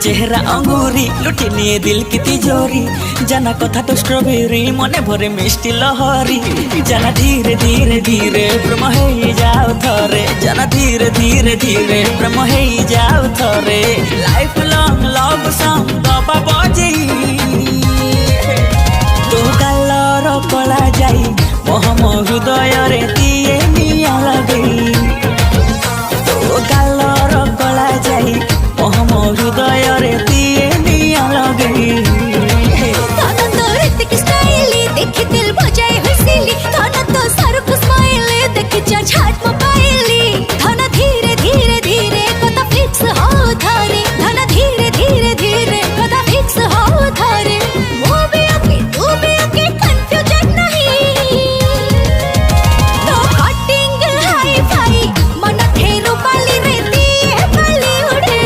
चेहरा अंगूरी लुटी निये दिल की तिजोरी जाना कथा तो स्ट्रॉबेरी मने भरे मिष्टी लहरी जाना धीरे धीरे धीरे प्रेम हे जाओ थरे जाना धीरे धीरे धीरे प्रेम हे जाओ थरे लाइफ लॉन्ग लव सॉन्ग दबा बजे तो कालर कला जाई मोहम हृदय रे दिए निया लगे तो कालर कला जाई मोहम हृदय रे दिए निया लगे थाना तो ऋतिक स्टाइल देखी दिल बजाए हुइसिली थाना तो शाहरुख स्माइल देखी जा छाट मोबाइली थाना धीरे धीरे धीरे कथा फिक्स हो धरे थाना धीरे धीरे धीरे कथा फिक्स हो धरे वो भी ओके तू भी ओके कंफ्यूजन नहीं तो कटिंग हाई फाई मन ठेरो बाली रे दिए बाली उड़े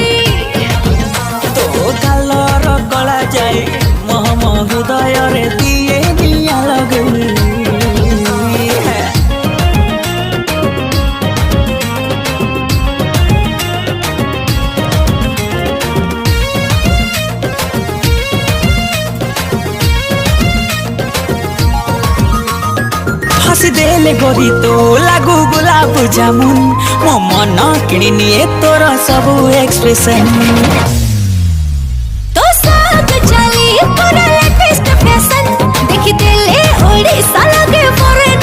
तो कालर कला जाई मोहम हृदय रे दिए निया लगे हसी देले गोरी तो लागू गुलाब जामुन मो मन किणी निये तोर सबु एक्सप्रेशन तो साग चली पूरा लेटेस्ट फैशन देखी दिले ओडिशा लगे फॉरेन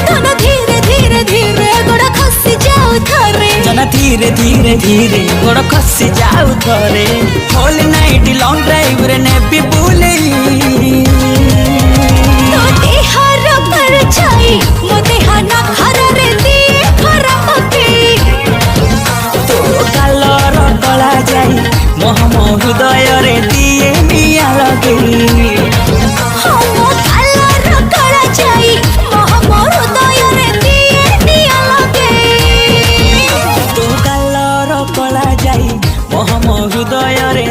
थाना धीरे धीरे धीरे गोड़ा खसी जाओ थरे जना धीरे धीरे धीरे गोड़ खसी जाऊ थरे होल नाइट लॉन्ग ड्राइव रे नेबी बुले तो देहार कर छाई मो देहाना खरा रे दिए खरा पके तो कालर कला जाई मोहम हृदय रे दिए निया लगे हम कलर करा जाई मोहम हृदय रे दिए निया लगे तो कालर कला जाई मोहम हृदय रे